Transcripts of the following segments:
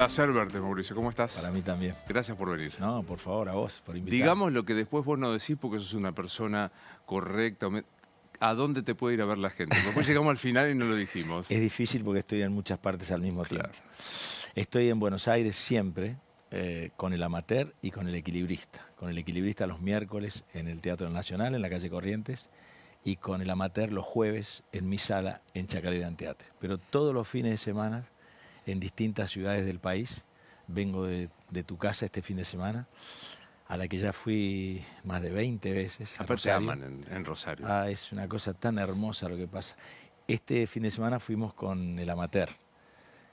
Placer verte, Mauricio. ¿Cómo estás? Para mí también. Gracias por venir. No, por favor, a vos, por invitarme. Digamos lo que después vos no decís porque sos una persona correcta. ¿A dónde te puede ir a ver la gente? Después llegamos al final y no lo dijimos. Es difícil porque estoy en muchas partes al mismo Claro. tiempo. Estoy en Buenos Aires siempre, con el Amateur y con el Equilibrista. Con el Equilibrista los miércoles en el Teatro Nacional, en la calle Corrientes, y con el Amateur los jueves en mi sala en Chacarera Teatro. Pero todos los fines de semana, en distintas ciudades del país, vengo de tu casa este fin de semana, a la que ya fui más de 20 veces. Aparte te aman en Rosario. Es una cosa tan hermosa lo que pasa. Este fin de semana fuimos con el Amateur,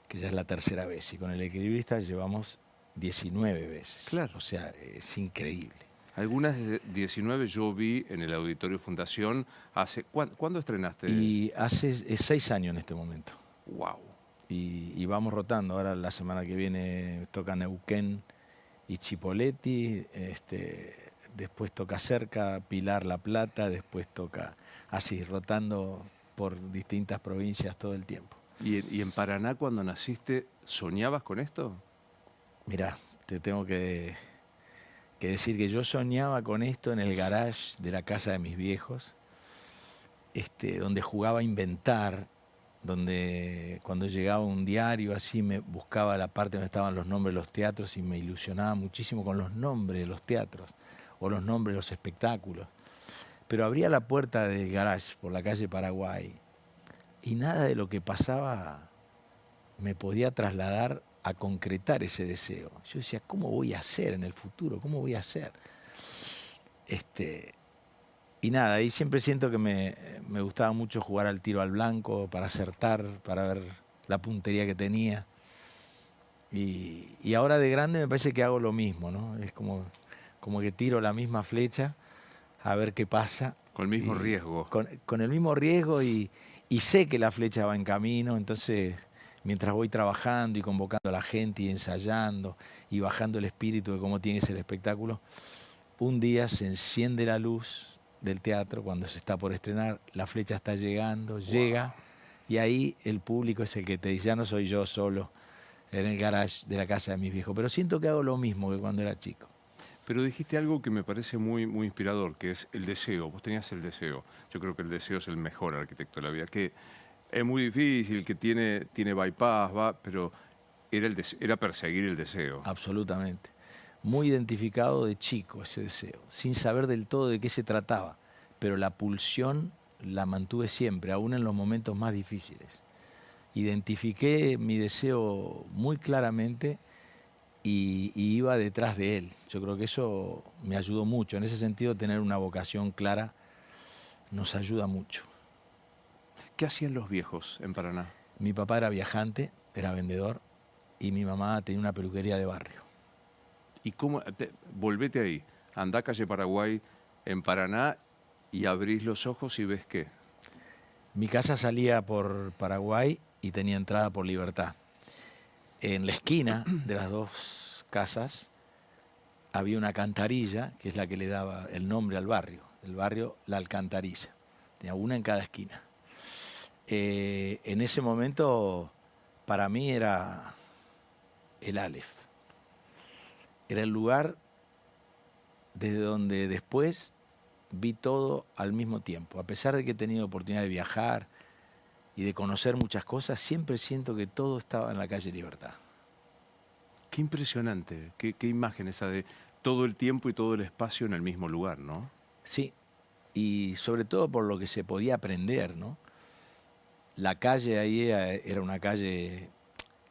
que ya es la tercera vez, y con el Equilibrista llevamos 19 veces. Claro. O sea, es increíble. Algunas de 19 yo vi en el Auditorio Fundación hace... ¿Cuándo estrenaste? Y hace 6 años en este momento. ¡Wow! Y vamos rotando. Ahora la semana que viene toca Neuquén y Chipoleti, después toca Cerca, Pilar, La Plata, después toca así, rotando por distintas provincias todo el tiempo. ¿Y en Paraná cuando naciste, soñabas con esto? Mirá, te tengo que decir que yo soñaba con esto en el garage de la casa de mis viejos, donde jugaba a inventar, donde cuando llegaba un diario así me buscaba la parte donde estaban los nombres de los teatros y me ilusionaba muchísimo con los nombres de los teatros o los nombres de los espectáculos. Pero abría la puerta del garage por la calle Paraguay y nada de lo que pasaba me podía trasladar a concretar ese deseo. Yo decía, ¿cómo voy a hacer en el futuro? ¿Cómo voy a hacer? Y nada, ahí siempre siento que me gustaba mucho jugar al tiro al blanco, para acertar, para ver la puntería que tenía. Y ahora de grande me parece que hago lo mismo, ¿no? Es como que tiro la misma flecha a ver qué pasa. Con el mismo riesgo. Con el mismo riesgo y sé que la flecha va en camino, entonces mientras voy trabajando y convocando a la gente y ensayando y bajando el espíritu de cómo tiene que ser el espectáculo, un día se enciende la luz del teatro cuando se está por estrenar, la flecha está llegando, llega, y ahí el público es el que te dice, ya no soy yo solo en el garage de la casa de mis viejos, pero siento que hago lo mismo que cuando era chico. Pero dijiste algo que me parece muy inspirador, que es el deseo. Vos tenías el deseo. Yo creo que el deseo es el mejor arquitecto de la vida. Que es muy difícil, que tiene bypass, pero era perseguir el deseo. Absolutamente. Muy identificado de chico ese deseo, sin saber del todo de qué se trataba, pero la pulsión la mantuve siempre, aún en los momentos más difíciles. Identifiqué mi deseo muy claramente y iba detrás de él. Yo creo que eso me ayudó mucho. En ese sentido, tener una vocación clara nos ayuda mucho. ¿Qué hacían los viejos en Paraná? Mi papá era viajante, era vendedor, y mi mamá tenía una peluquería de barrio. ¿Y cómo? Volvete ahí, andá a calle Paraguay en Paraná y abrís los ojos y ves qué. Mi casa salía por Paraguay y tenía entrada por Libertad. En la esquina de las dos casas había una alcantarilla, que es la que le daba el nombre al barrio. El barrio La Alcantarilla. Tenía una en cada esquina. En ese momento, para mí era el Aleph. Era el lugar desde donde después vi todo al mismo tiempo. A pesar de que he tenido oportunidad de viajar y de conocer muchas cosas, siempre siento que todo estaba en la calle Libertad. Qué impresionante, qué imagen esa de todo el tiempo y todo el espacio en el mismo lugar, ¿no? Sí, y sobre todo por lo que se podía aprender, ¿no? La calle ahí era una calle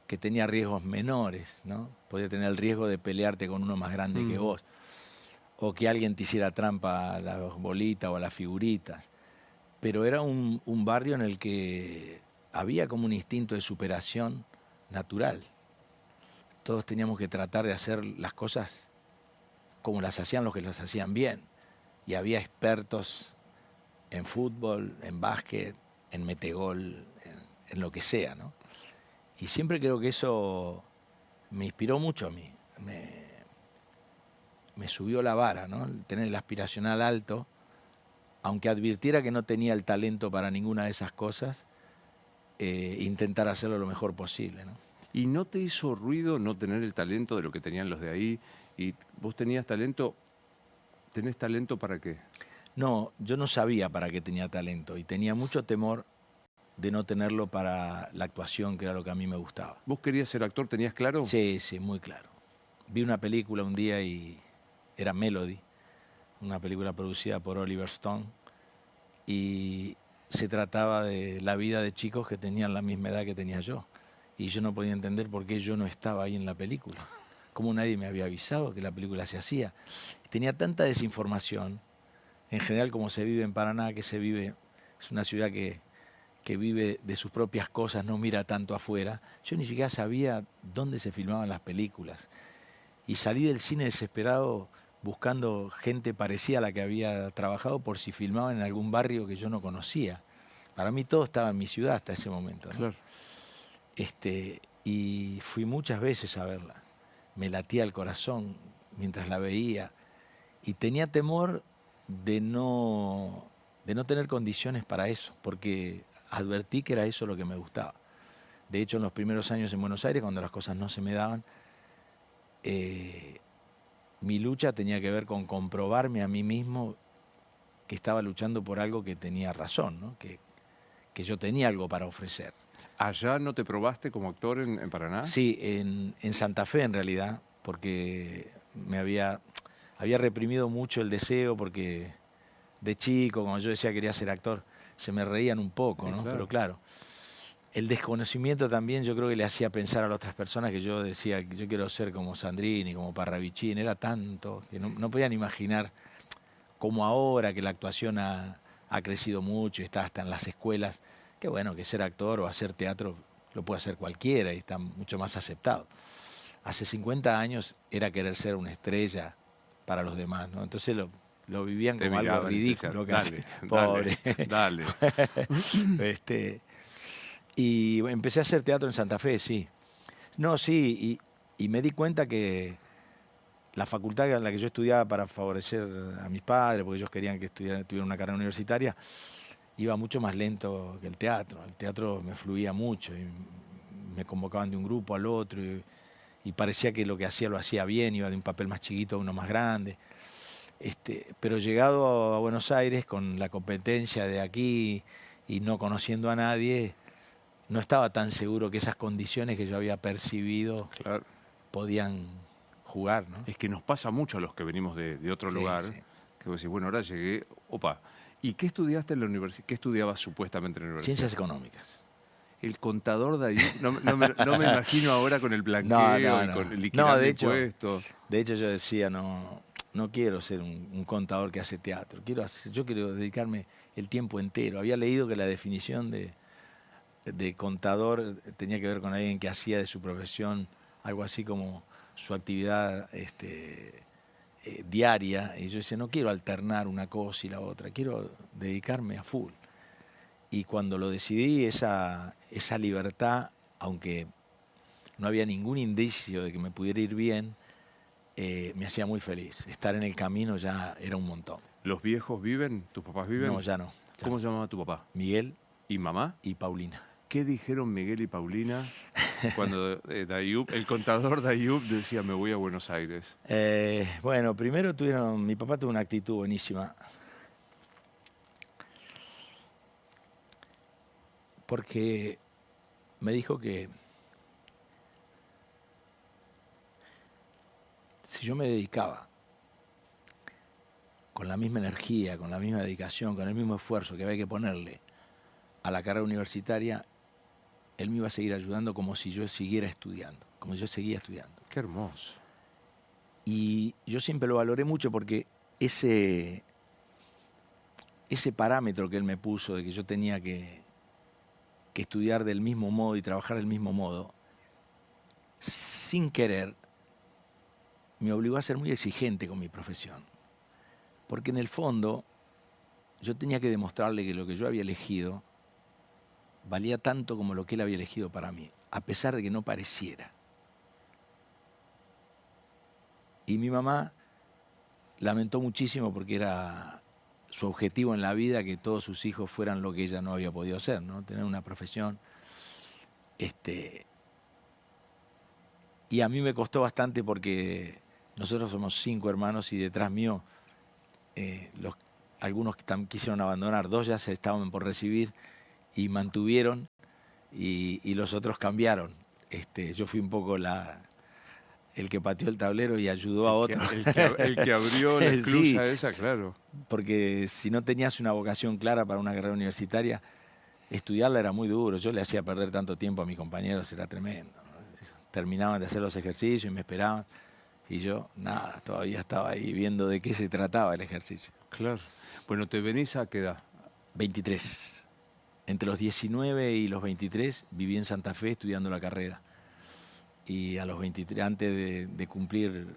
que tenía riesgos menores, ¿no? Podía tener el riesgo de pelearte con uno más grande que vos, o que alguien te hiciera trampa a las bolitas o a las figuritas. Pero era un barrio en el que había como un instinto de superación natural. Todos teníamos que tratar de hacer las cosas como las hacían los que las hacían bien. Y había expertos en fútbol, en básquet, en metegol, en lo que sea, ¿no? Y siempre creo que eso me inspiró mucho a mí. Me subió la vara, ¿no? Tener el aspiracional alto, aunque advirtiera que no tenía el talento para ninguna de esas cosas, intentar hacerlo lo mejor posible, ¿no? ¿Y no te hizo ruido no tener el talento de lo que tenían los de ahí? ¿Y vos tenías talento? ¿Tenés talento para qué? No, yo no sabía para qué tenía talento y tenía mucho temor de no tenerlo para la actuación, que era lo que a mí me gustaba. ¿Vos querías ser actor? ¿Tenías claro? Sí, sí, muy claro. Vi una película un día y era Melody, una película producida por Oliver Stone, y se trataba de la vida de chicos que tenían la misma edad que tenía yo. Y yo no podía entender por qué yo no estaba ahí en la película. Cómo nadie me había avisado que la película se hacía. Tenía tanta desinformación, en general como se vive en Paraná, que se vive, es una ciudad que vive de sus propias cosas, no mira tanto afuera. Yo ni siquiera sabía dónde se filmaban las películas. Y salí del cine desesperado buscando gente parecida a la que había trabajado por si filmaban en algún barrio que yo no conocía. Para mí todo estaba en mi ciudad hasta ese momento, ¿no? Claro. Y fui muchas veces a verla. Me latía el corazón mientras la veía. Y tenía temor de no tener condiciones para eso, porque advertí que era eso lo que me gustaba. De hecho, en los primeros años en Buenos Aires, cuando las cosas no se me daban, mi lucha tenía que ver con comprobarme a mí mismo que estaba luchando por algo que tenía razón, ¿no? Que yo tenía algo para ofrecer. ¿Allá no te probaste como actor en Paraná? Sí, en Santa Fe en realidad, porque había reprimido mucho el deseo, porque de chico, cuando yo decía que quería ser actor, se me reían un poco, ¿no? Claro. Pero claro, el desconocimiento también yo creo que le hacía pensar a las otras personas que yo decía que yo quiero ser como Sandrini, como Parravicini, era tanto que no podían imaginar cómo ahora que la actuación ha crecido mucho y está hasta en las escuelas, que bueno, que ser actor o hacer teatro lo puede hacer cualquiera y está mucho más aceptado. Hace 50 años era querer ser una estrella para los demás, ¿no? Entonces lo vivían Te como algo miraban y te ridículo, decían, casi. dale, Pobre. dale. Y bueno, empecé a hacer teatro en Santa Fe, sí. No, sí, y me di cuenta que la facultad en la que yo estudiaba para favorecer a mis padres, porque ellos querían que tuviera una carrera universitaria, iba mucho más lento que el teatro. El teatro me fluía mucho y me convocaban de un grupo al otro y parecía que lo que hacía lo hacía bien, iba de un papel más chiquito a uno más grande. Pero llegado a Buenos Aires con la competencia de aquí y no conociendo a nadie, no estaba tan seguro que esas condiciones que yo había percibido Claro. podían jugar, ¿no? Es que nos pasa mucho a los que venimos de otro Sí, lugar, sí. que vos decís, bueno, ahora llegué, opa. ¿Y qué estudiaste en la universidad? ¿Qué estudiabas supuestamente en la universidad? Ciencias económicas. El contador de ahí, no me imagino ahora con el No, blanqueo no, y no. con No, liquidando de hecho, impuestos. de hecho yo decía, no quiero ser un contador que hace teatro. Yo quiero dedicarme el tiempo entero. Había leído que la definición de contador tenía que ver con alguien que hacía de su profesión algo así como su actividad diaria. Y yo decía, no quiero alternar una cosa y la otra, quiero dedicarme a full. Y cuando lo decidí, esa libertad, aunque no había ningún indicio de que me pudiera ir bien, me hacía muy feliz. Estar en el camino ya era un montón. ¿Los viejos viven? ¿Tus papás viven? No, ya no. ¿Cómo se llamaba tu papá? Miguel ¿Y mamá? y Paulina. ¿Qué dijeron Miguel y Paulina cuando Dayub, el contador Dayub decía, me voy a Buenos Aires? Bueno, primero mi papá tuvo una actitud buenísima. Porque me dijo que si yo me dedicaba con la misma energía, con la misma dedicación, con el mismo esfuerzo que había que ponerle a la carrera universitaria, él me iba a seguir ayudando como si yo siguiera estudiando, como si yo seguía estudiando. Qué hermoso. Y yo siempre lo valoré mucho porque ese parámetro que él me puso de que yo tenía que estudiar del mismo modo y trabajar del mismo modo, sin querer, me obligó a ser muy exigente con mi profesión. Porque en el fondo yo tenía que demostrarle que lo que yo había elegido valía tanto como lo que él había elegido para mí, a pesar de que no pareciera. Y mi mamá lamentó muchísimo porque era su objetivo en la vida que todos sus hijos fueran lo que ella no había podido ser, ¿no? Tener una profesión. Y a mí me costó bastante porque nosotros somos 5 hermanos y detrás mío los, algunos que quisieron abandonar, 2 ya se estaban por recibir y mantuvieron y los otros cambiaron. Yo fui un poco el que pateó el tablero y ayudó a otro. El que abrió la esclusa Sí, esa, claro. porque si no tenías una vocación clara para una carrera universitaria, estudiarla era muy duro. Yo le hacía perder tanto tiempo a mis compañeros, era tremendo, ¿no? Terminaban de hacer los ejercicios y me esperaban. Y yo, nada, todavía estaba ahí viendo de qué se trataba el ejercicio. Claro. Bueno, ¿te venís a qué edad? 23. Entre los 19 y los 23 viví en Santa Fe estudiando la carrera. Y a los 23, antes de cumplir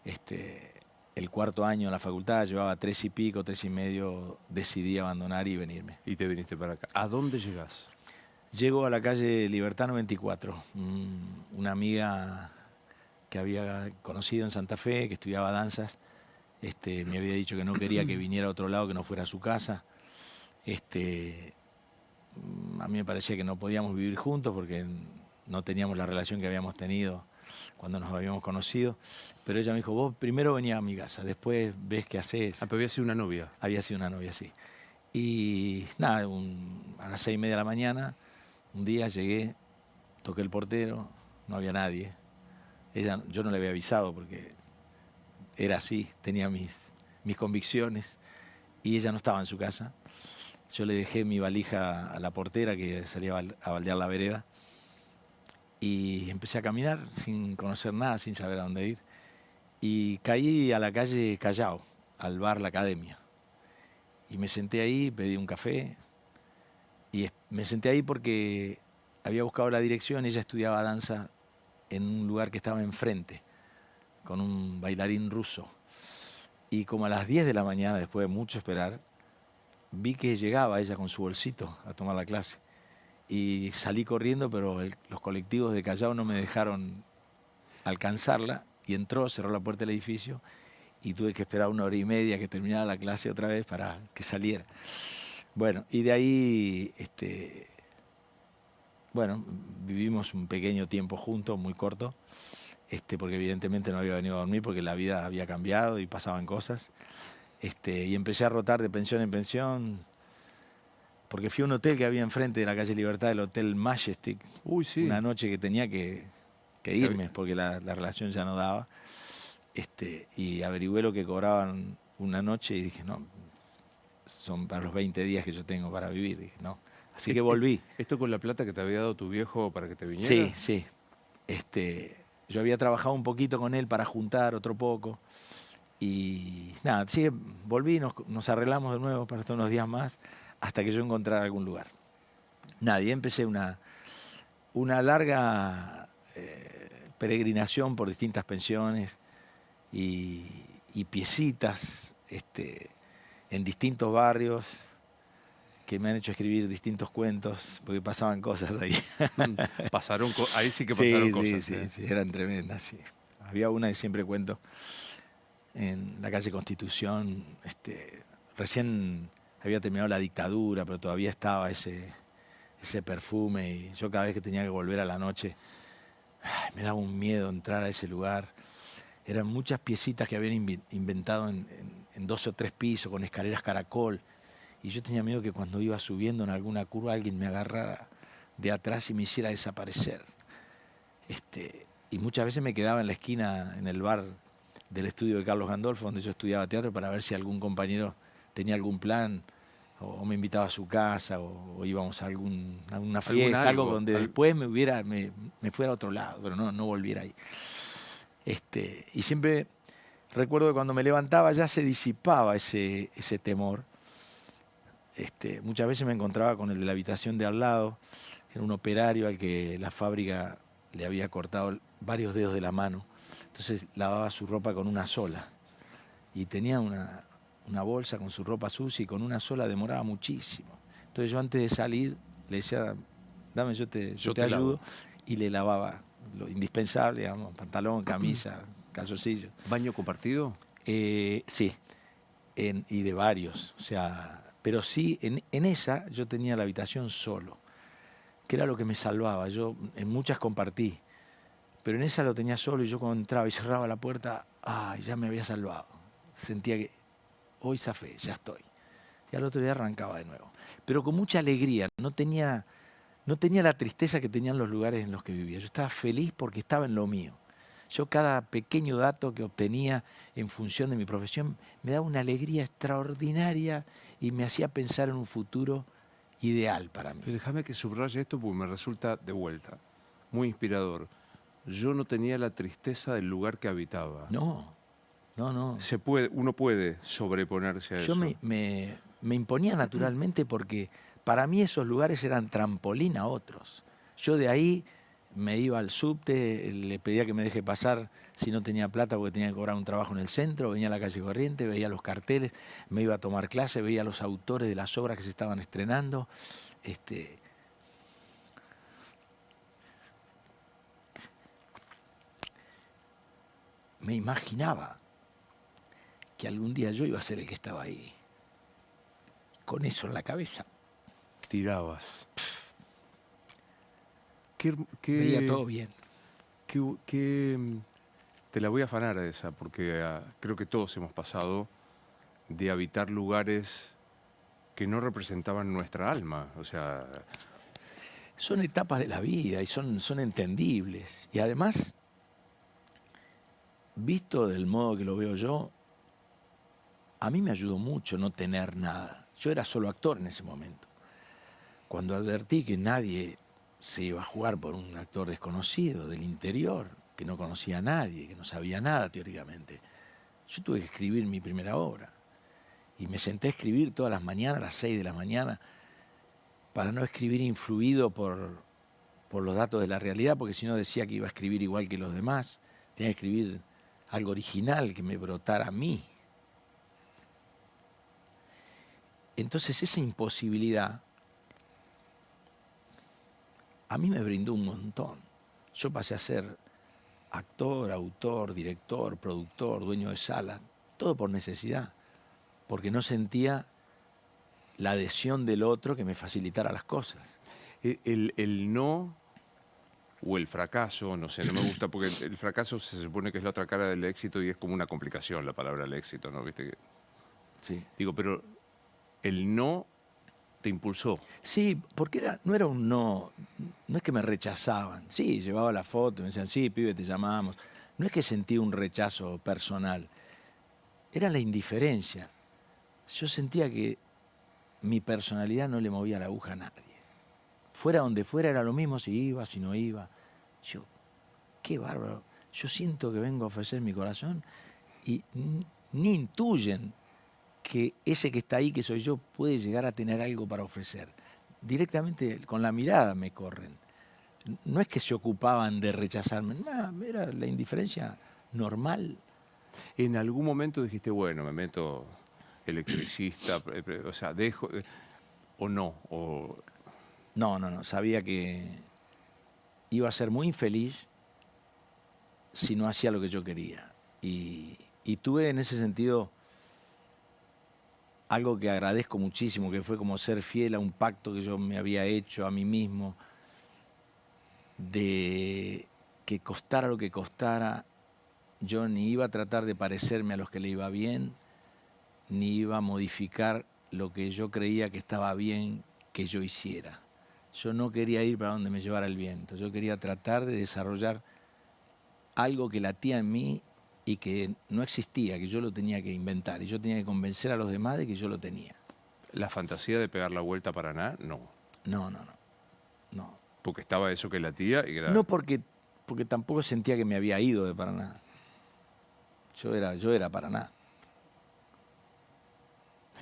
el 4º año en la facultad, llevaba 3 y pico, 3 y medio, decidí abandonar y venirme. Y te viniste para acá. ¿A dónde llegás? Llego a la calle Libertad 94. Una amiga que había conocido en Santa Fe, que estudiaba danzas, me había dicho que no quería que viniera a otro lado, que no fuera a su casa. A mí me parecía que no podíamos vivir juntos porque no teníamos la relación que habíamos tenido cuando nos habíamos conocido. Pero ella me dijo, vos primero venía a mi casa, después ves qué haces. Ah, pero había sido una novia. Había sido una novia, sí. Y nada, a las 6:30 de la mañana, un día llegué, toqué el portero, no había nadie. Yo no le había avisado porque era así, tenía mis convicciones y ella no estaba en su casa. Yo le dejé mi valija a la portera que salía a baldear la vereda y empecé a caminar sin conocer nada, sin saber a dónde ir. Y caí a la calle Callao, al bar La Academia. Y me senté ahí, pedí un café y me senté ahí porque había buscado la dirección. Ella estudiaba danza en un lugar que estaba enfrente, con un bailarín ruso. Y como a las 10 de la mañana, después de mucho esperar, vi que llegaba ella con su bolsito a tomar la clase. Y salí corriendo, pero los colectivos de Callao no me dejaron alcanzarla. Y entró, cerró la puerta del edificio y tuve que esperar 1 hora y media que terminara la clase otra vez para que saliera. Bueno, y de ahí, bueno, vivimos un pequeño tiempo juntos, muy corto, porque evidentemente no había venido a dormir porque la vida había cambiado y pasaban cosas. Y empecé a rotar de pensión en pensión, porque fui a un hotel que había enfrente de la calle Libertad, el Hotel Majestic. Uy, sí. Una noche que tenía que irme porque la relación ya no daba. Y averigüé lo que cobraban una noche y dije, no, son para los 20 días que yo tengo para vivir. Dije, no. Así que volví. ¿Esto con la plata que te había dado tu viejo para que te viniera? Sí, sí. Yo había trabajado un poquito con él para juntar otro poco. Y nada, sí, volví, nos arreglamos de nuevo para estar unos días más hasta que yo encontrara algún lugar. Nada, y empecé una larga peregrinación por distintas pensiones y piecitas en distintos barrios que me han hecho escribir distintos cuentos porque pasaban cosas ahí. Ahí sí que pasaron cosas. Sí, eran tremendas, sí. Había una que siempre cuento en la calle Constitución. Recién había terminado la dictadura, pero todavía estaba ese perfume y yo cada vez que tenía que volver a la noche me daba un miedo entrar a ese lugar. Eran muchas piecitas que habían inventado en 2 o 3 pisos con escaleras caracol y yo tenía miedo que cuando iba subiendo en alguna curva alguien me agarrara de atrás y me hiciera desaparecer. Y muchas veces me quedaba en la esquina, en el bar del estudio de Carlos Gandolfo, donde yo estudiaba teatro, para ver si algún compañero tenía algún plan, o me invitaba a su casa, o íbamos a alguna fiesta, algo donde después me fuera a otro lado, pero no volviera ahí. Y siempre recuerdo que cuando me levantaba ya se disipaba ese temor. Muchas veces me encontraba con el de la habitación de al lado, era un operario al que la fábrica le había cortado varios dedos de la mano. Entonces lavaba su ropa con una sola y tenía una bolsa con su ropa sucia y con una sola demoraba muchísimo. Entonces yo antes de salir le decía, dame, yo te ayudo, y le lavaba lo indispensable, digamos, pantalón, camisa, calzoncillos. ¿Baño compartido? Sí, y de varios, o sea, pero sí, en esa yo tenía la habitación solo, que era lo que me salvaba. Yo en muchas compartí, Pero en esa lo tenía solo y yo cuando entraba y cerraba la puerta, ¡ay, ya me había salvado! Sentía que hoy zafé, ya estoy. Y al otro día arrancaba de nuevo. Pero con mucha alegría, no tenía la tristeza que tenían los lugares en los que vivía. Yo estaba feliz porque estaba en lo mío. Yo cada pequeño dato que obtenía en función de mi profesión me daba una alegría extraordinaria y me hacía pensar en un futuro ideal para mí. Pero déjame que subraye esto porque me resulta de vuelta muy inspirador. Yo no tenía la tristeza del lugar que habitaba. No. Uno puede sobreponerse a Yo eso. me imponía naturalmente porque para mí esos lugares eran trampolín a otros. Yo de ahí me iba al subte, le pedía que me deje pasar si no tenía plata porque tenía que cobrar un trabajo en el centro, venía a la calle Corriente, veía los carteles, me iba a tomar clase, veía a los autores de las obras que se estaban estrenando. Me imaginaba que algún día yo iba a ser el que estaba ahí, con eso en la cabeza. Tirabas. Veía todo bien. Te la voy a afanar a esa, porque creo que todos hemos pasado de habitar lugares que no representaban nuestra alma. O sea, Son etapas de la vida y son entendibles. Y además, visto del modo que lo veo yo, a mí me ayudó mucho no tener nada. Yo era solo actor en ese momento. Cuando advertí que nadie se iba a jugar por un actor desconocido del interior, que no conocía a nadie, que no sabía nada teóricamente, yo tuve que escribir mi primera obra. Y me senté a escribir todas las mañanas, a las 6 de la mañana, para no escribir influido por los datos de la realidad, porque si no decía que iba a escribir igual que los demás. Tenía que escribir algo original que me brotara a mí. Entonces esa imposibilidad a mí me brindó un montón. Yo pasé a ser actor, autor, director, productor, dueño de sala, todo por necesidad, porque no sentía la adhesión del otro que me facilitara las cosas. el no o el fracaso, no sé, no me gusta, porque el fracaso se supone que es la otra cara del éxito y es como una complicación la palabra el éxito, ¿no? ¿Viste? Sí. Digo, pero el no te impulsó. Sí, porque no era un no es que me rechazaban. Sí, llevaba la foto, me decían, sí, pibe, te llamamos. No es que sentí un rechazo personal, era la indiferencia. Yo sentía que mi personalidad no le movía la aguja a nadie. Fuera donde fuera era lo mismo si iba, si no iba. Yo, qué bárbaro. Yo siento que vengo a ofrecer mi corazón y ni intuyen que ese que está ahí, que soy yo, puede llegar a tener algo para ofrecer. Directamente con la mirada me corren. No es que se ocupaban de rechazarme, no, era la indiferencia normal. En algún momento dijiste, bueno, me meto electricista, o sea, dejo, o no, o... No, sabía que iba a ser muy infeliz si no hacía lo que yo quería. Y tuve en ese sentido algo que agradezco muchísimo, que fue como ser fiel a un pacto que yo me había hecho a mí mismo, de que costara lo que costara, yo ni iba a tratar de parecerme a los que le iba bien, ni iba a modificar lo que yo creía que estaba bien que yo hiciera. Yo no quería ir para donde me llevara el viento, yo quería tratar de desarrollar algo que latía en mí y que no existía, que yo lo tenía que inventar, y yo tenía que convencer a los demás de que yo lo tenía. ¿La fantasía de pegar la vuelta a Paraná? No. No. Porque estaba eso que latía y era... No porque tampoco sentía que me había ido de Paraná. Yo era Paraná.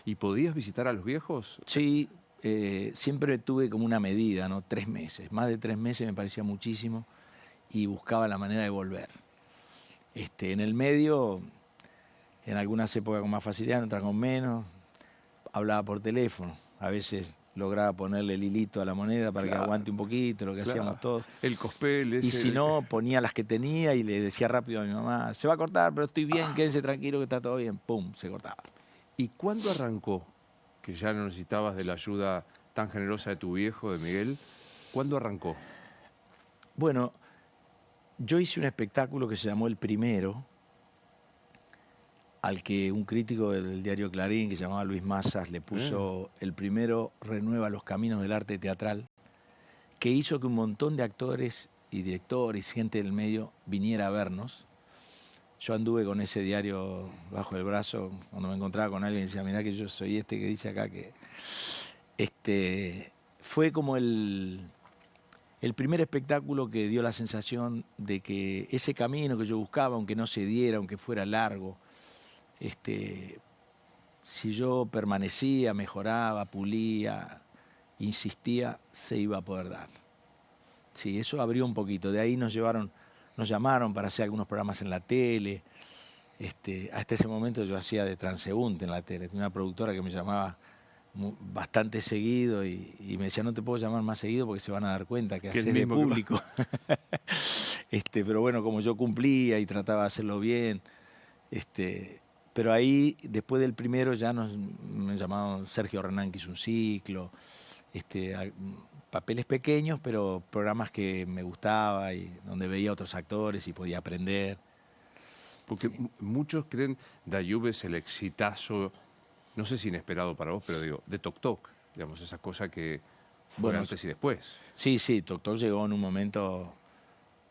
¿Y podías visitar a los viejos? Sí, siempre tuve como una medida, ¿no? 3 meses. Más de 3 meses me parecía muchísimo y buscaba la manera de volver. En el medio, en algunas épocas con más facilidad, en otras con menos, hablaba por teléfono. A veces lograba ponerle el hilito a la moneda para que aguante un poquito, lo que hacíamos todos. El cospel ese... Y si no, ponía las que tenía y le decía rápido a mi mamá, se va a cortar, pero estoy bien, quédense tranquilo que está todo bien. Pum, se cortaba. ¿Y cuándo arrancó? Que ya no necesitabas de la ayuda tan generosa de tu viejo, de Miguel. ¿Cuándo arrancó? Bueno, Yo hice un espectáculo que se llamó El Primero, al que un crítico del diario Clarín, que se llamaba Luis Mazas, le puso El Primero renueva los caminos del arte teatral, que hizo que un montón de actores y directores, gente del medio, viniera a vernos. Yo anduve con ese diario bajo el brazo, cuando me encontraba con alguien y decía, mirá que yo soy este que dice acá que... Fue como el primer espectáculo que dio la sensación de que ese camino que yo buscaba, aunque no se diera, aunque fuera largo, si yo permanecía, mejoraba, pulía, insistía, se iba a poder dar. Sí, eso abrió un poquito. De ahí nos llamaron para hacer algunos programas en la tele. Hasta ese momento yo hacía de transeúnte en la tele. Tenía una productora que me llamaba bastante seguido y me decía, no te puedo llamar más seguido porque se van a dar cuenta que haces de público. Pero bueno, como yo cumplía y trataba de hacerlo bien, pero ahí, después del primero, ya me llamaban Sergio Renán, que hizo un ciclo, papeles pequeños, pero programas que me gustaba y donde veía otros actores y podía aprender. Porque sí, muchos creen Dayub es el exitazo, no sé si inesperado para vos, pero digo, de Toc Toc, digamos, esa cosa que fue antes y después. Sí, sí, Toc Toc llegó en un momento,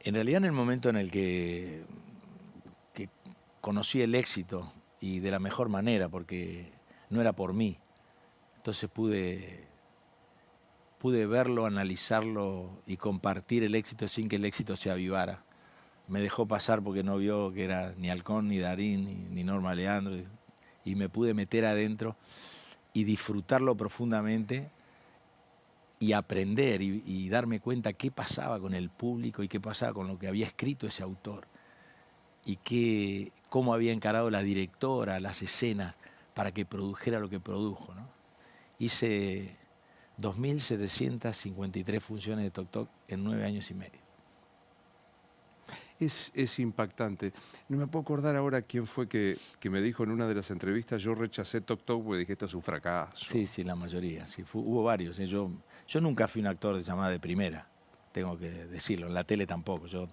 en realidad en el momento en el que conocí el éxito y de la mejor manera, porque no era por mí. Entonces pude verlo, analizarlo y compartir el éxito sin que el éxito se avivara. Me dejó pasar porque no vio que era ni Halcón, ni Darín, ni Norma Leandro, y me pude meter adentro y disfrutarlo profundamente y aprender y darme cuenta qué pasaba con el público y qué pasaba con lo que había escrito ese autor y cómo había encarado la directora, las escenas, para que produjera lo que produjo, ¿no? Hice 2.753 funciones de Toc Toc en 9 años y medio. Es impactante. No me puedo acordar ahora quién fue que me dijo en una de las entrevistas, yo rechacé Toc Toc porque dije, esto es un fracaso. Sí, sí, la mayoría. Sí, hubo varios. Yo nunca fui un actor de llamada de primera, tengo que decirlo. En la tele tampoco. Yo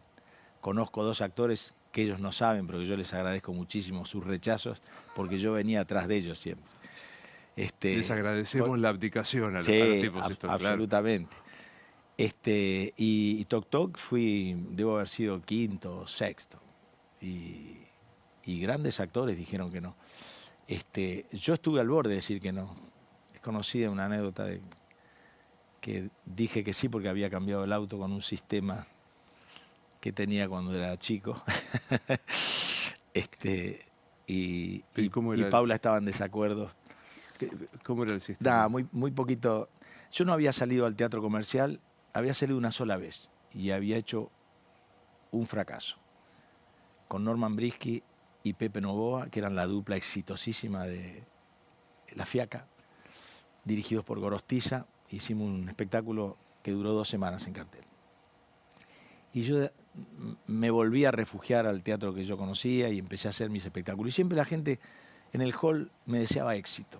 conozco 2 actores que ellos no saben, pero que yo les agradezco muchísimo sus rechazos, porque yo venía atrás de ellos siempre. Les agradecemos la abdicación a los tipos estos, absolutamente. Claro. Y Toc Toc debo haber sido quinto o sexto. Y grandes actores dijeron que no. Yo estuve al borde de decir que no. Es conocida una anécdota de que dije que sí porque había cambiado el auto con un sistema que tenía cuando era chico. Y Paula estaba en desacuerdo. ¿Cómo era el sistema? Nada, muy poquito. Yo no había salido al teatro comercial, había salido una sola vez y había hecho un fracaso. Con Norman Brisky y Pepe Novoa, que eran la dupla exitosísima de La Fiaca, dirigidos por Gorostiza. Hicimos un espectáculo que duró 2 semanas en cartel. Y yo me volví a refugiar al teatro que yo conocía y empecé a hacer mis espectáculos. Y siempre la gente en el hall me deseaba éxito.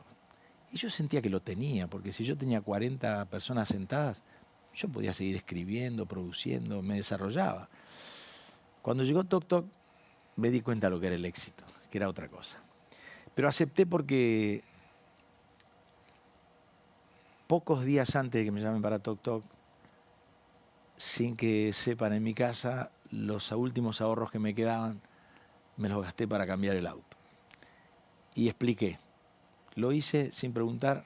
Y yo sentía que lo tenía, porque si yo tenía 40 personas sentadas, yo podía seguir escribiendo, produciendo, me desarrollaba. Cuando llegó Toc Toc, me di cuenta de lo que era el éxito, que era otra cosa. Pero acepté porque pocos días antes de que me llamen para Toc Toc, sin que sepan en mi casa, los últimos ahorros que me quedaban, me los gasté para cambiar el auto. Y expliqué. Lo hice sin preguntar,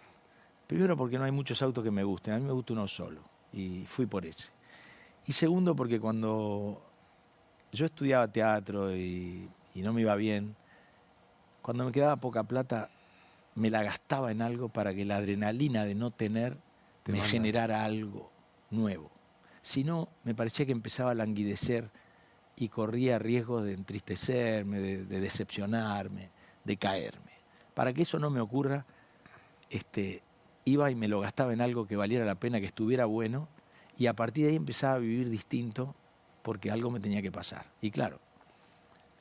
primero porque no hay muchos autos que me gusten, a mí me gusta uno solo, y fui por ese. Y segundo porque cuando yo estudiaba teatro y no me iba bien, cuando me quedaba poca plata, me la gastaba en algo para que la adrenalina de no tener me generara algo nuevo. Si no, me parecía que empezaba a languidecer y corría riesgo de entristecerme, de decepcionarme, de caerme. Para que eso no me ocurra, iba y me lo gastaba en algo que valiera la pena, que estuviera bueno, y a partir de ahí empezaba a vivir distinto porque algo me tenía que pasar. Y claro,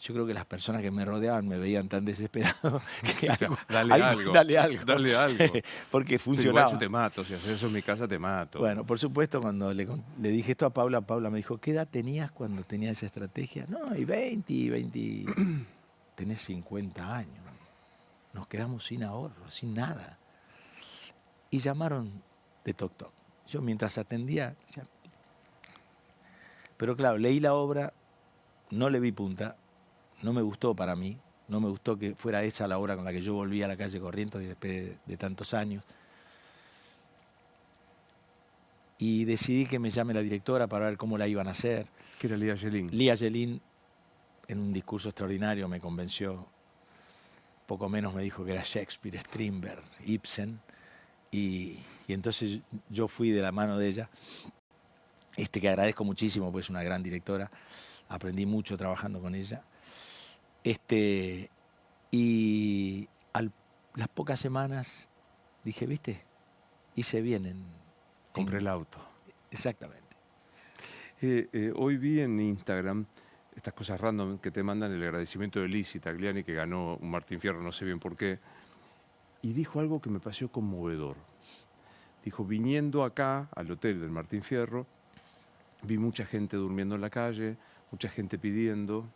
Yo creo que las personas que me rodeaban me veían tan desesperado que O sea, algo, dale algo. dale algo. Dale algo. Porque Pero igual funcionaba. yo te mato, si haces eso en mi casa te mato. Bueno, por supuesto, cuando le dije esto a Paula me dijo, ¿qué edad tenías cuando tenías esa estrategia? No, y 20. Tenés 50 años. Nos quedamos sin ahorro, sin nada. Y llamaron de Toc Toc. Yo mientras atendía, decía, pero claro, leí la obra, no le vi punta, no me gustó para mí, no me gustó que fuera esa la obra con la que yo volví a la calle Corrientes después de tantos años. Y decidí que me llame la directora para ver cómo la iban a hacer. ¿Qué era Lía Yelin? Lía Yelin, en un discurso extraordinario, me convenció. Poco menos me dijo que era Shakespeare, Strindberg, Ibsen. Y entonces yo fui de la mano de ella, que agradezco muchísimo, pues es una gran directora. Aprendí mucho trabajando con ella. Y las pocas semanas dije, ¿viste? Hice bien Compré el auto. Exactamente. Hoy vi en Instagram estas cosas random que te mandan el agradecimiento de Lizzy Tagliani, que ganó un Martín Fierro, no sé bien por qué, y dijo algo que me pareció conmovedor. Dijo, viniendo acá al hotel del Martín Fierro, vi mucha gente durmiendo en la calle, mucha gente pidiendo.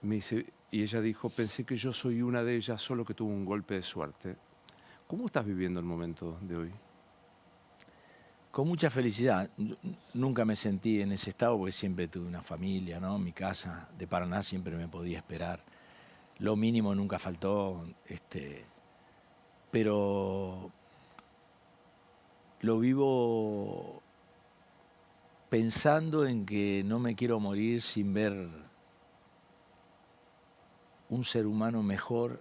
Me dice, y ella dijo, pensé que yo soy una de ellas, solo que tuvo un golpe de suerte. ¿Cómo estás viviendo el momento de hoy? Con mucha felicidad. Nunca me sentí en ese estado porque siempre tuve una familia, ¿no? Mi casa de Paraná siempre me podía esperar. Lo mínimo nunca faltó, pero lo vivo pensando en que no me quiero morir sin ver un ser humano mejor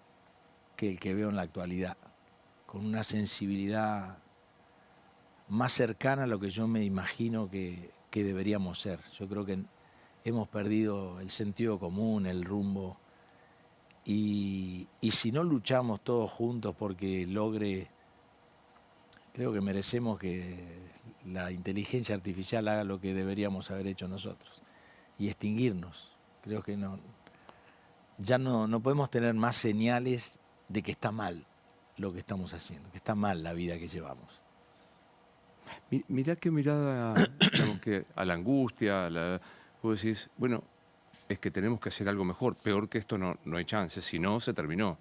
que el que veo en la actualidad, con una sensibilidad más cercana a lo que yo me imagino que deberíamos ser. Yo creo que hemos perdido el sentido común, el rumbo, y si no luchamos todos juntos porque logre, creo que merecemos que la inteligencia artificial haga lo que deberíamos haber hecho nosotros y extinguirnos. Creo que ya no podemos tener más señales de que está mal lo que estamos haciendo, que está mal la vida que llevamos. Mirá qué mirada, digamos, que a la angustia, vos decís, bueno, es que tenemos que hacer algo mejor, peor que esto no hay chance, si no, se terminó.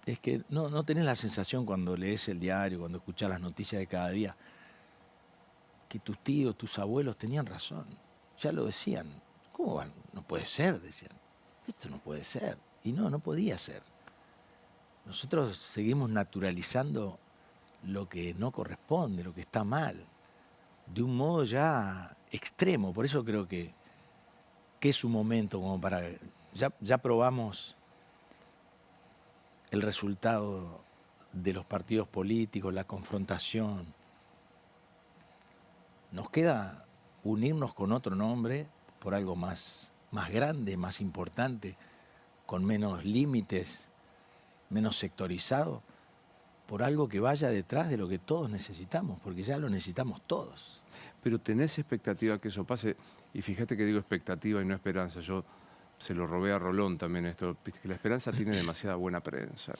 Es que no tenés la sensación cuando lees el diario, cuando escuchás las noticias de cada día, que tus tíos, tus abuelos tenían razón, ya lo decían. ¿Cómo van? No puede ser, decían. Esto no puede ser. Y no podía ser. Nosotros seguimos naturalizando lo que no corresponde, lo que está mal, de un modo ya extremo. Por eso creo que es un momento como para... Ya probamos el resultado de los partidos políticos, la confrontación. Nos queda unirnos con otro nombre por algo más grande, más importante, con menos límites, menos sectorizado, por algo que vaya detrás de lo que todos necesitamos, porque ya lo necesitamos todos. Pero tenés expectativa que eso pase, y fíjate que digo expectativa y no esperanza. Yo se lo robé a Rolón también esto, viste que la esperanza tiene demasiada buena prensa,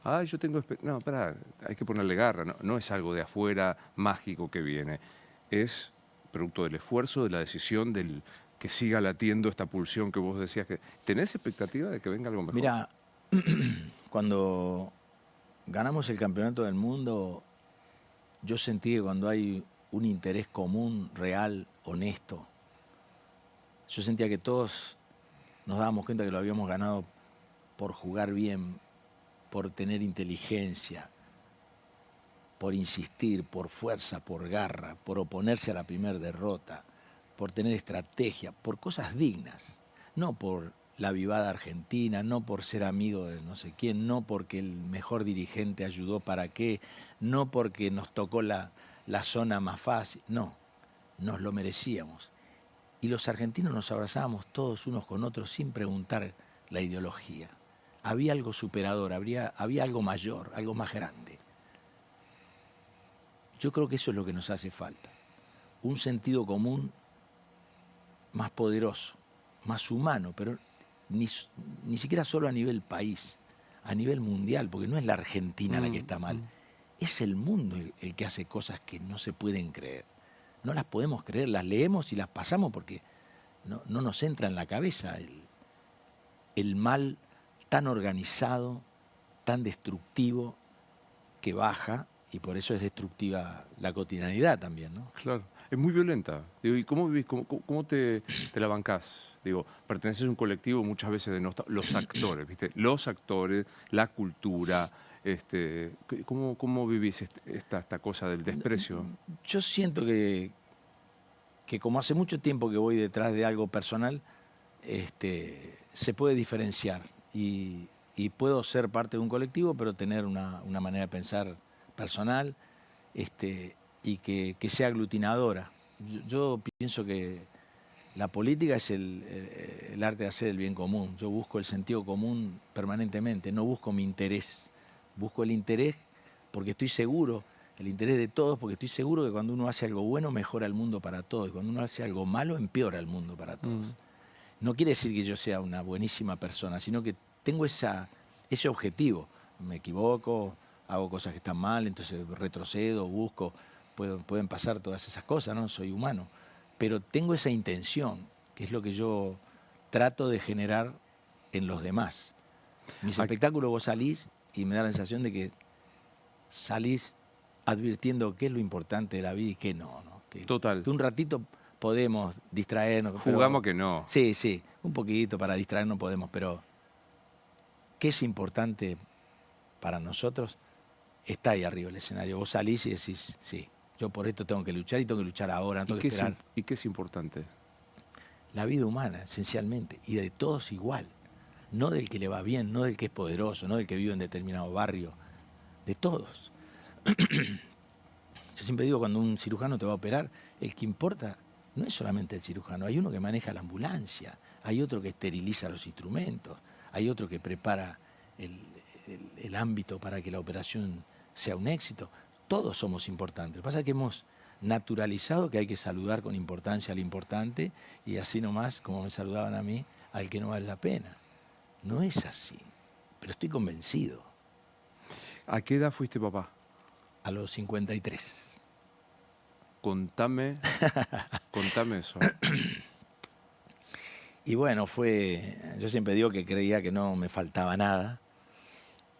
¿no? Yo tengo no, pará, hay que ponerle garra, no es algo de afuera mágico que viene, es producto del esfuerzo, de la decisión, del que siga latiendo esta pulsión que vos decías. ¿Tenés expectativa de que venga algo mejor? Mira, cuando ganamos el campeonato del mundo, yo sentí que cuando hay un interés común, real, honesto, yo sentía que todos nos dábamos cuenta que lo habíamos ganado por jugar bien, por tener inteligencia, por insistir, por fuerza, por garra, por oponerse a la primera derrota, por tener estrategia, por cosas dignas, no por la vivada argentina, no por ser amigo de no sé quién, no porque el mejor dirigente ayudó para qué, no porque nos tocó la zona más fácil, no, nos lo merecíamos. Y los argentinos nos abrazábamos todos unos con otros sin preguntar la ideología. Había algo superador, había algo mayor, algo más grande. Yo creo que eso es lo que nos hace falta. Un sentido común más poderoso, más humano, pero ni siquiera solo a nivel país, a nivel mundial, porque no es la Argentina la que está mal, es el mundo el que hace cosas que no se pueden creer. No las podemos creer, las leemos y las pasamos porque no nos entra en la cabeza el mal tan organizado, tan destructivo, que baja, y por eso es destructiva la cotidianidad también, ¿no? Claro, es muy violenta. Digo, ¿y cómo vivís? ¿Cómo te la bancás? Digo, perteneces a un colectivo muchas veces de los actores, ¿viste? Los actores, la cultura. ¿Cómo vivís esta cosa del desprecio? Yo siento que como hace mucho tiempo que voy detrás de algo personal, se puede diferenciar y puedo ser parte de un colectivo, pero tener una manera de pensar personal y que sea aglutinadora. Yo pienso que la política es el arte de hacer el bien común. Yo busco el sentido común permanentemente, no busco mi interés, busco el interés porque estoy seguro, el interés de todos, porque estoy seguro que cuando uno hace algo bueno mejora el mundo para todos y cuando uno hace algo malo empeora el mundo para todos. No quiere decir que yo sea una buenísima persona, sino que tengo ese objetivo. Me equivoco, hago cosas que están mal, entonces retrocedo, busco, pueden pasar todas esas cosas, ¿no? Soy humano. Pero tengo esa intención, que es lo que yo trato de generar en los demás. Mis espectáculos vos salís y me da la sensación de que salís advirtiendo qué es lo importante de la vida y qué no, ¿no? Total. Que un ratito podemos distraernos. Jugamos que no. Sí, sí, un poquito para distraernos podemos, pero ¿qué es importante para nosotros? Está ahí arriba el escenario. Vos salís y decís, sí, yo por esto tengo que luchar y tengo que luchar ahora, no tengo que esperar. ¿Y qué es importante? La vida humana, esencialmente, y de todos igual. No del que le va bien, no del que es poderoso, no del que vive en determinado barrio, de todos. Yo siempre digo, cuando un cirujano te va a operar, el que importa no es solamente el cirujano, hay uno que maneja la ambulancia, hay otro que esteriliza los instrumentos, hay otro que prepara el ámbito para que la operación sea un éxito. Todos somos importantes. Lo que pasa es que hemos naturalizado que hay que saludar con importancia al importante y así nomás, como me saludaban a mí, al que no vale la pena. No es así, pero estoy convencido. ¿A qué edad fuiste papá? A los 53. Contame eso. Y bueno, yo siempre digo que creía que no me faltaba nada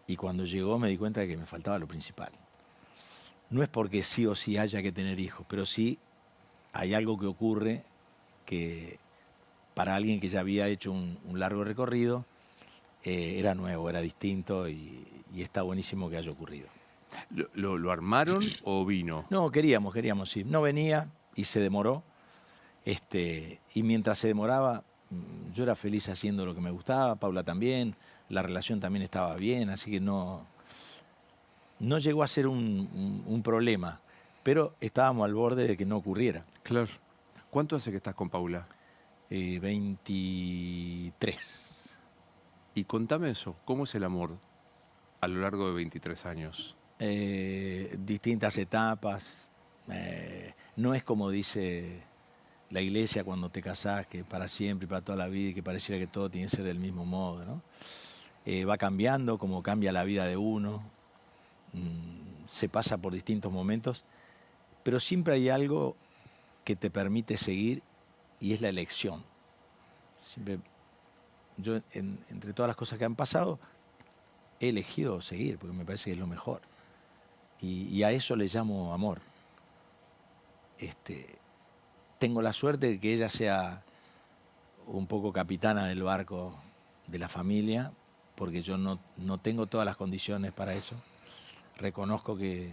y cuando llegó me di cuenta de que me faltaba lo principal. No es porque sí o sí haya que tener hijos, pero sí hay algo que ocurre que para alguien que ya había hecho un largo recorrido era nuevo, era distinto y está buenísimo que haya ocurrido. ¿Lo armaron o vino? No, queríamos, sí. No venía y se demoró. Y mientras se demoraba, yo era feliz haciendo lo que me gustaba, Paula también, la relación también estaba bien, así que no llegó a ser un problema, pero estábamos al borde de que no ocurriera. Claro. ¿Cuánto hace que estás con Paula? 23. Y contame eso, ¿cómo es el amor a lo largo de 23 años? Distintas etapas. No es como dice la iglesia cuando te casás, que para siempre, para toda la vida, y que pareciera que todo tiene que ser del mismo modo, ¿no? Va cambiando, como cambia la vida de uno. Se pasa por distintos momentos, pero siempre hay algo que te permite seguir y es la elección. Siempre, yo, entre todas las cosas que han pasado, he elegido seguir, porque me parece que es lo mejor. Y a eso le llamo amor. Tengo la suerte de que ella sea un poco capitana del barco de la familia, porque yo no tengo todas las condiciones para eso. Reconozco que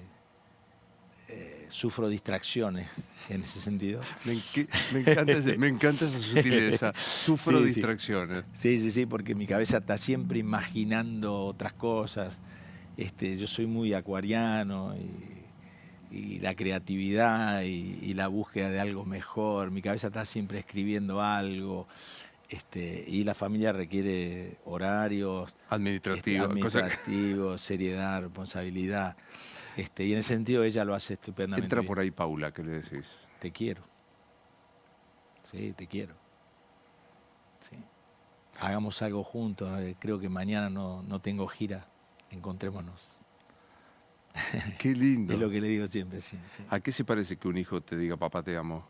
sufro distracciones en ese sentido. Me encanta esa sutileza. Sufro distracciones. Sí, porque mi cabeza está siempre imaginando otras cosas. Yo soy muy acuariano y la creatividad y la búsqueda de algo mejor. Mi cabeza está siempre escribiendo algo. Y la familia requiere horarios administrativos, seriedad, responsabilidad. Y en ese sentido ella lo hace estupendamente Entra bien. por ahí Paula, ¿qué le decís? Te quiero. Sí, te quiero. Sí. hagamos algo juntos. Creo que mañana no tengo gira, encontrémonos. Qué Es lindo. lo que le digo siempre, sí, sí. ¿A qué se parece que un hijo te diga, papá, te amo?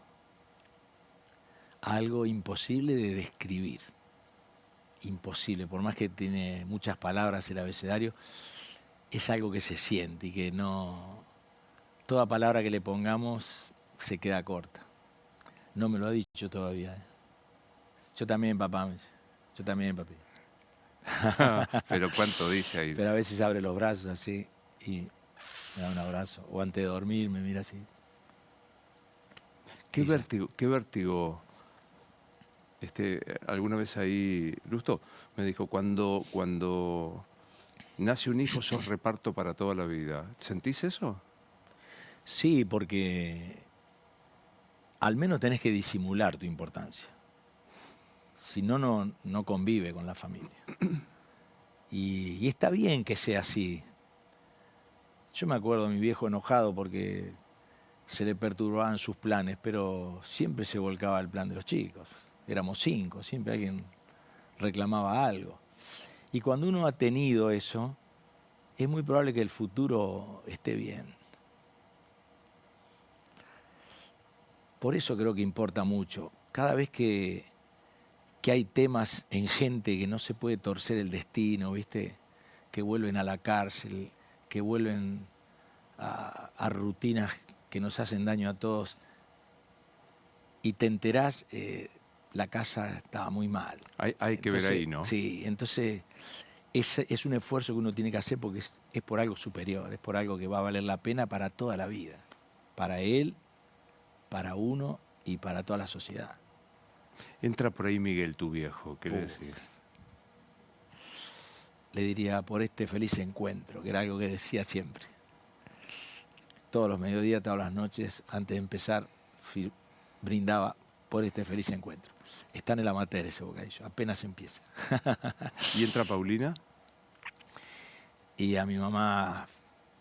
Algo imposible de describir. Imposible, por más que tiene muchas palabras el abecedario, es algo que se siente y que no... Toda palabra que le pongamos se queda corta. No me lo ha dicho todavía. Yo también, papá, me dice. Yo también, papi. Pero ¿cuánto dice ahí? Pero a veces abre los brazos así y me da un abrazo. O antes de dormir me mira así. Qué Y ya. vértigo, qué vértigo. Alguna vez ahí, Lusto me dijo, cuando nace un hijo sos reparto para toda la vida. ¿Sentís eso? Sí, porque al menos tenés que disimular tu importancia. Si no, no convive con la familia. Y está bien que sea así. Yo me acuerdo de mi viejo enojado porque se le perturbaban sus planes, pero siempre se volcaba el plan de los chicos. Éramos 5, siempre alguien reclamaba algo. Y cuando uno ha tenido eso, es muy probable que el futuro esté bien. Por eso creo que importa mucho. Cada vez que hay temas en gente que no se puede torcer el destino, ¿viste? Que vuelven a la cárcel, que vuelven a rutinas que nos hacen daño a todos, y te enterás, la casa estaba muy mal. Hay que ver Entonces, ahí, ¿no? sí, entonces es un esfuerzo que uno tiene que hacer porque es por algo superior, es por algo que va a valer la pena para toda la vida, para él, para uno y para toda la sociedad. Entra por ahí Miguel, tu viejo, ¿qué le decís? Le diría por este feliz encuentro, que era algo que decía siempre. Todos los mediodías, todas las noches, antes de empezar, brindaba por este feliz encuentro. Está en el amateur ese bocadillo, apenas empieza. ¿Y entra Paulina? Y a mi mamá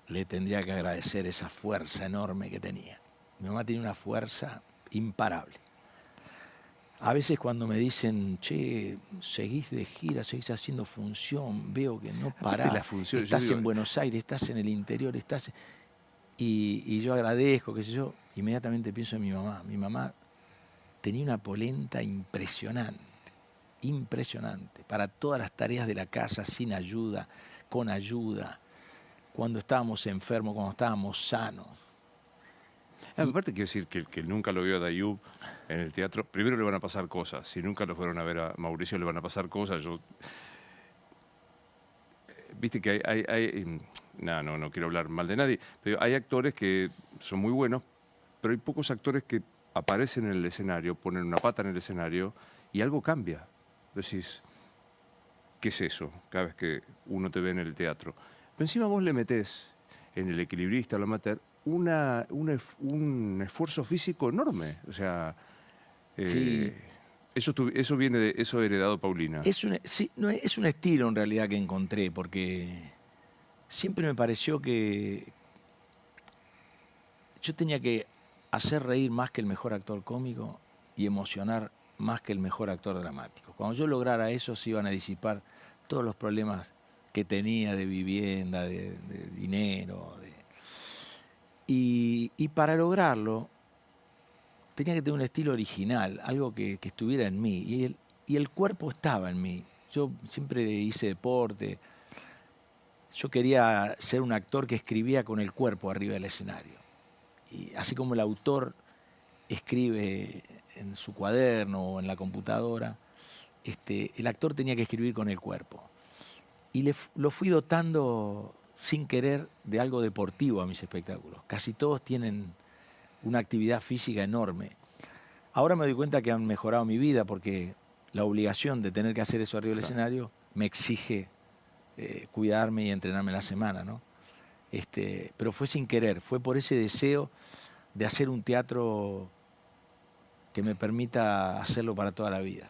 le tendría que agradecer esa fuerza enorme que tenía. Mi mamá tiene una fuerza imparable. A veces cuando me dicen, che, seguís de gira, seguís haciendo función, veo que no Aparte parás, las funciones, estás yo digo, en Buenos Aires, estás en el interior, estás... Y yo agradezco, qué sé yo, inmediatamente pienso en mi mamá. Mi mamá tenía una polenta impresionante, impresionante, para todas las tareas de la casa, sin ayuda, con ayuda, cuando estábamos enfermos, cuando estábamos sanos. aparte quiero decir que el que nunca lo vio a Dayub en el teatro, primero le van a pasar cosas. Si nunca lo fueron a ver a Mauricio, le van a pasar cosas. Viste que no quiero hablar mal de nadie, pero hay actores que son muy buenos, pero hay pocos actores que aparecen en el escenario, ponen una pata en el escenario y algo cambia. Decís, ¿qué es eso? Cada vez que uno te ve en el teatro. Pero encima vos le metés en el equilibrista, lo amateur, un esfuerzo físico enorme. O sea, Sí, eso viene de eso heredado Paulina. sí, no, es un estilo en realidad que encontré, porque siempre me pareció que yo tenía que hacer reír más que el mejor actor cómico y emocionar más que el mejor actor dramático. Cuando yo lograra eso, se iban a disipar todos los problemas que tenía de vivienda, de dinero. Y para lograrlo, tenía que tener un estilo original, algo que estuviera en mí. Y el cuerpo estaba en mí. Yo siempre hice deporte. Yo quería ser un actor que escribía con el cuerpo arriba del escenario. Y así como el autor escribe en su cuaderno o en la computadora, el actor tenía que escribir con el cuerpo. Y lo fui dotando sin querer de algo deportivo a mis espectáculos. Casi todos tienen una actividad física enorme. Ahora me doy cuenta que han mejorado mi vida porque la obligación de tener que hacer eso arriba del escenario me exige cuidarme y entrenarme la semana, ¿no? Pero fue sin querer, fue por ese deseo de hacer un teatro que me permita hacerlo para toda la vida.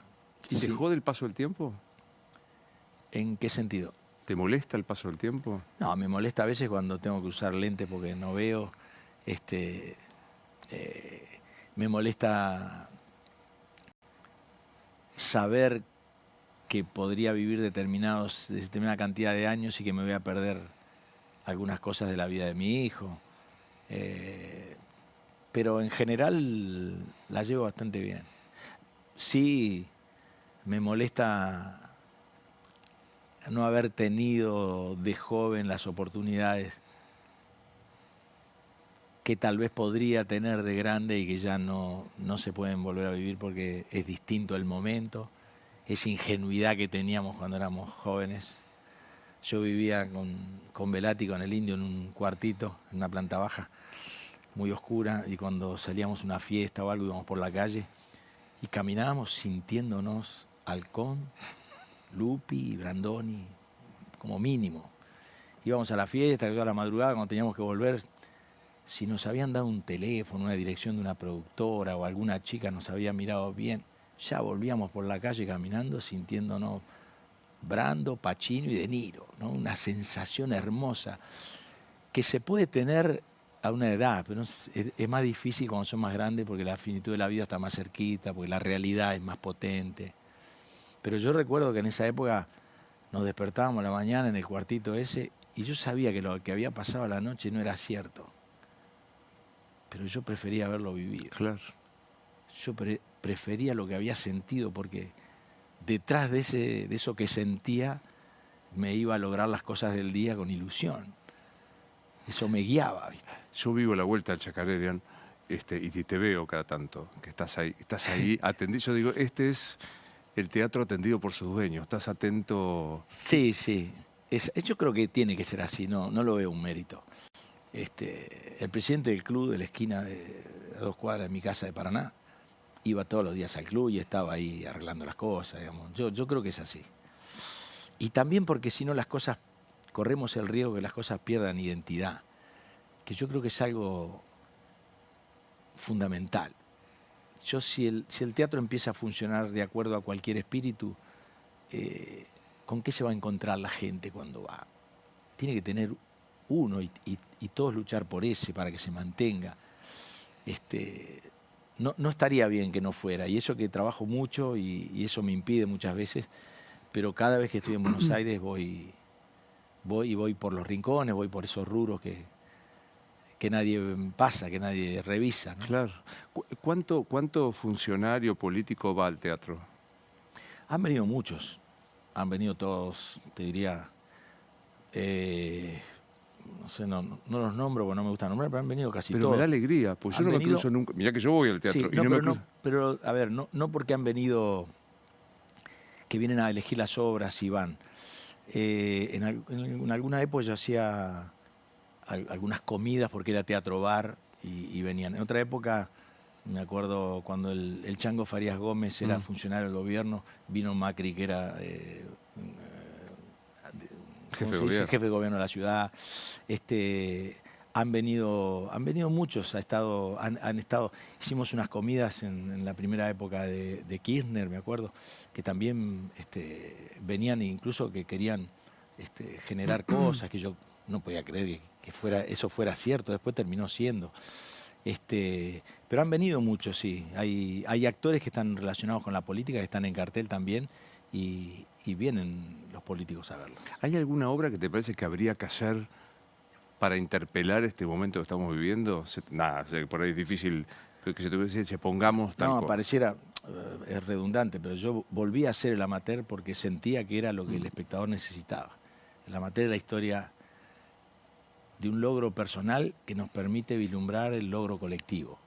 ¿Y te Sí. jode el paso del tiempo? ¿En qué sentido? ¿Te molesta el paso del tiempo? No, me molesta a veces cuando tengo que usar lentes porque no veo. Me molesta saber que podría vivir determinada cantidad de años y que me voy a perder algunas cosas de la vida de mi hijo. Pero en general la llevo bastante bien. Sí, me molesta no haber tenido de joven las oportunidades que tal vez podría tener de grande y que ya no se pueden volver a vivir porque es distinto el momento, esa ingenuidad que teníamos cuando éramos jóvenes. Yo vivía con Velati, con el Indio, en un cuartito, en una planta baja, muy oscura, y cuando salíamos a una fiesta o algo íbamos por la calle y caminábamos sintiéndonos Halcón, Lupi, Brandoni, como mínimo. Íbamos a la fiesta, a la madrugada, cuando teníamos que volver, si nos habían dado un teléfono, una dirección de una productora o alguna chica nos había mirado bien, ya volvíamos por la calle caminando sintiéndonos Brando, Pacino y De Niro, ¿no? Una sensación hermosa que se puede tener a una edad, pero es más difícil cuando son más grandes porque la finitud de la vida está más cerquita, porque la realidad es más potente. Pero yo recuerdo que en esa época nos despertábamos a la mañana en el cuartito ese y yo sabía que lo que había pasado a la noche no era cierto. Pero yo prefería haberlo vivido. Claro. Yo prefería lo que había sentido porque detrás de eso que sentía me iba a lograr las cosas del día con ilusión. Eso me guiaba, ¿viste? Yo vivo la vuelta al Chacarerian y te veo cada tanto, que estás ahí atendido. Yo digo, este es el teatro atendido por sus dueños, estás atento. Sí, sí. Yo creo que tiene que ser así, no lo veo un mérito. El presidente del club de la esquina a 2 cuadras de mi casa de Paraná iba todos los días al club y estaba ahí arreglando las cosas, digamos. Yo creo que es así. Y también porque si no las cosas, corremos el riesgo que las cosas pierdan identidad, que yo creo que es algo fundamental. Si el teatro empieza a funcionar de acuerdo a cualquier espíritu, ¿con qué se va a encontrar la gente cuando va? Tiene que tener uno y todos luchar por ese para que se mantenga. No estaría bien que no fuera, y eso que trabajo mucho y eso me impide muchas veces, pero cada vez que estoy en Buenos Aires voy por los rincones, voy por esos rubros que nadie pasa, que nadie revisa, ¿no? Claro. ¿Cuánto funcionario político va al teatro? Han venido muchos, han venido todos, te diría, no sé, no los nombro porque no me gusta nombrar, pero han venido casi todos. Pero me da alegría, pues yo no me cruzo nunca. Mirá que yo voy al teatro. Sí, pero a ver, no porque han venido, que vienen a elegir las obras y van. En alguna época yo hacía algunas comidas porque era teatro bar y venían. En otra época, me acuerdo cuando el Chango Farías Gómez era funcionario del gobierno, vino Macri, que era jefe de gobierno de la ciudad. Han venido muchos, han estado, hicimos unas comidas en la primera época de Kirchner, me acuerdo, que también venían incluso que querían generar cosas que yo no podía creer que eso fuera cierto, después terminó siendo. Pero han venido muchos, sí. Hay actores que están relacionados con la política, que están en cartel también, y vienen los políticos a verlo. ¿Hay alguna obra que te parece que habría que hacer para interpelar este momento que estamos viviendo? Nada, por ahí es difícil que se te decir, pongamos tal cosa. Pareciera, es redundante, pero yo volví a hacer el amateur porque sentía que era lo que el espectador necesitaba. El amateur es la historia de un logro personal que nos permite vislumbrar el logro colectivo.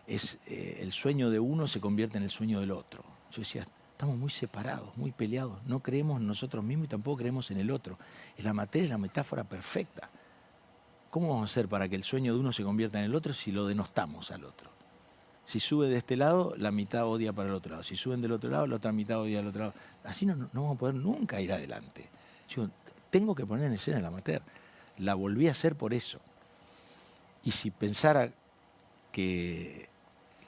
El sueño de uno se convierte en el sueño del otro. Yo decía, estamos muy separados, muy peleados, no creemos en nosotros mismos y tampoco creemos en el otro. El amateur es la metáfora perfecta. ¿Cómo vamos a hacer para que el sueño de uno se convierta en el otro si lo denostamos al otro? Si sube de este lado, la mitad odia para el otro lado. Si suben del otro lado, la otra mitad odia al otro lado. Así no vamos a poder nunca ir adelante. Yo tengo que poner en escena el amateur. La volví a hacer por eso. Y si pensara que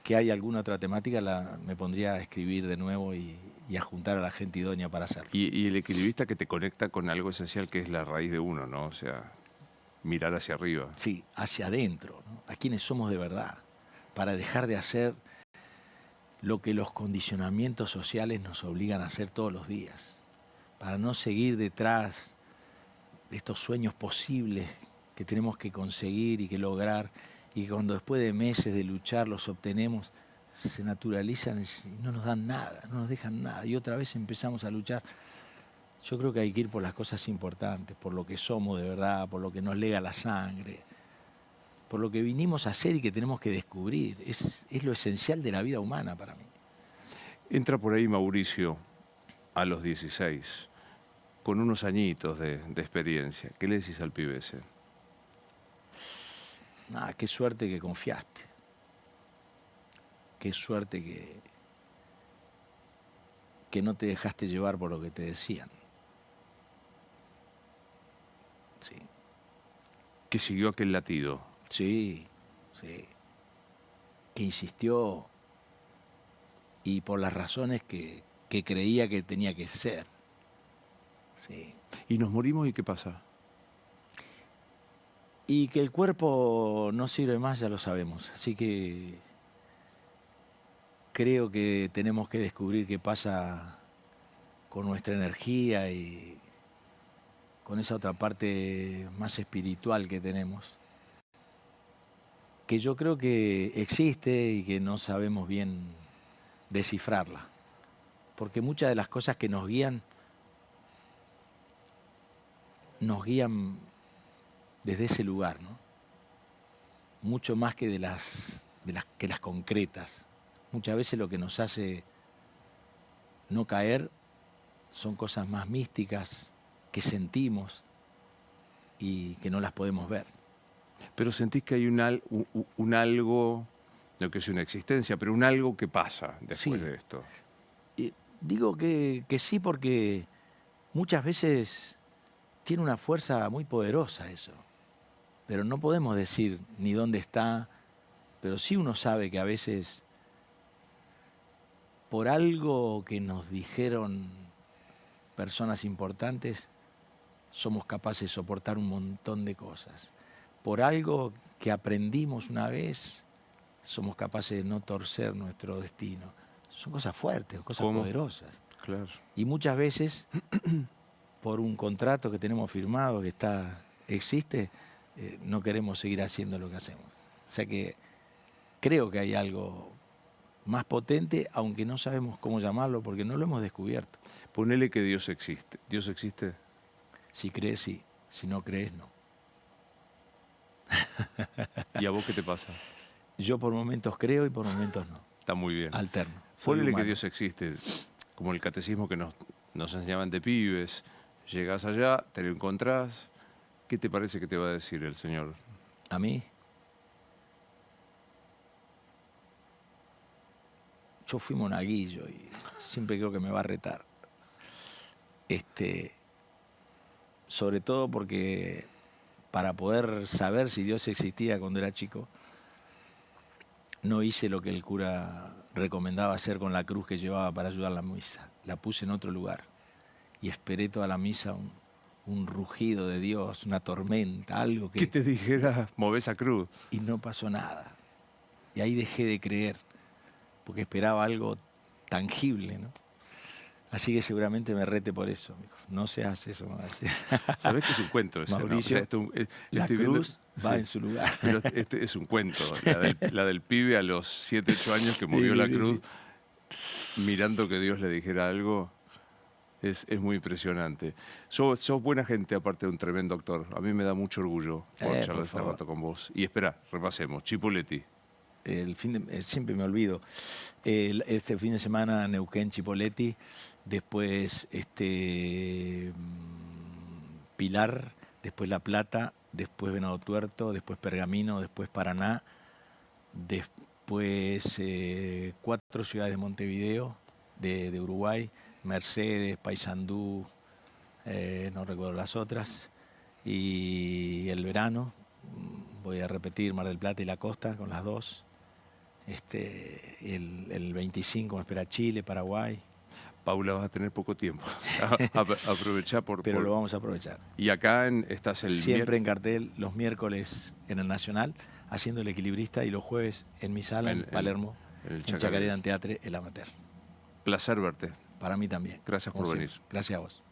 hay alguna otra temática, me pondría a escribir de nuevo y a juntar a la gente idónea para hacerlo. Y el equilibrista que te conecta con algo esencial que es la raíz de uno, ¿no? O sea, mirar hacia arriba. Sí, hacia adentro, ¿no? A quienes somos de verdad, para dejar de hacer lo que los condicionamientos sociales nos obligan a hacer todos los días, para no seguir detrás de estos sueños posibles que tenemos que conseguir y que lograr, y que cuando después de meses de luchar los obtenemos, se naturalizan y no nos dan nada, no nos dejan nada, y otra vez empezamos a luchar. Yo creo que hay que ir por las cosas importantes, por lo que somos de verdad, por lo que nos lega la sangre, por lo que vinimos a hacer y que tenemos que descubrir. Es lo esencial de la vida humana para mí. Entra por ahí Mauricio a los 16, con unos añitos de experiencia. ¿Qué le decís al pibe ese? Ah, qué suerte que confiaste. Qué suerte que no te dejaste llevar por lo que te decían. Sí. Que siguió aquel latido. Sí, sí. Que insistió y por las razones que creía que tenía que ser. Sí. ¿Y nos morimos y qué pasa? Y que el cuerpo no sirve más, ya lo sabemos. Así que creo que tenemos que descubrir qué pasa con nuestra energía y con esa otra parte más espiritual que tenemos, que yo creo que existe y que no sabemos bien descifrarla. Porque muchas de las cosas que nos guían desde ese lugar, ¿no? Mucho más que las concretas. Muchas veces lo que nos hace no caer son cosas más místicas que sentimos y que no las podemos ver. Pero sentís que hay un algo, no que es una existencia, pero un algo que pasa después de esto. Digo que sí, porque muchas veces tiene una fuerza muy poderosa eso, pero no podemos decir ni dónde está, pero sí uno sabe que a veces por algo que nos dijeron personas importantes somos capaces de soportar un montón de cosas. Por algo que aprendimos una vez somos capaces de no torcer nuestro destino. Son cosas fuertes, cosas poderosas. Claro. Y muchas veces, por un contrato que tenemos firmado, que existe, no queremos seguir haciendo lo que hacemos. O sea que creo que hay algo más potente, aunque no sabemos cómo llamarlo, porque no lo hemos descubierto. Ponele que Dios existe. ¿Dios existe? Si crees, sí. Si no crees, no. ¿Y a vos qué te pasa? Yo por momentos creo y por momentos no. Está muy bien. Alterno. Ponele que Dios existe, como el catecismo que nos enseñaban de pibes. Llegás allá, te lo encontrás. ¿Qué te parece que te va a decir el Señor? ¿A mí? Yo fui monaguillo y siempre creo que me va a retar. Sobre todo porque para poder saber si Dios existía cuando era chico, no hice lo que el cura recomendaba hacer con la cruz que llevaba para ayudar a la misa. La puse en otro lugar y esperé toda la misa un rugido de Dios, una tormenta, algo que te dijera, move esa cruz. Y no pasó nada. Y ahí dejé de creer, porque esperaba algo tangible, ¿no? Así que seguramente me rete por eso. No se hace eso. ¿Sabés que es un cuento ese, Mauricio, ¿no? O sea, la cruz va en su lugar. Pero es un cuento. La del pibe a los 7, 8 años que movió la cruz, mirando que Dios le dijera algo, es muy impresionante. Sos buena gente, aparte de un tremendo actor. A mí me da mucho orgullo poder charlar este rato con vos. Y espera, repasemos. Chipoletti. Siempre me olvido. Este fin de semana Neuquén, Chipoletti, después Pilar, después La Plata, después Venado Tuerto, después Pergamino, después Paraná, después 4 ciudades de Montevideo, de Uruguay, Mercedes, Paysandú, no recuerdo las otras, y el verano voy a repetir Mar del Plata y La Costa con las dos. El 25 me espera Chile, Paraguay. Paula, vas a tener poco tiempo. Aprovechá Pero lo vamos a aprovechar. Y acá estás siempre en cartel, los miércoles en el Nacional, haciendo El Equilibrista, y los jueves en mi sala en Palermo, El en Chacarera. Chacarera en Teatre, el amateur. Placer verte. Para mí también. Gracias como por siempre. venir. Gracias a vos.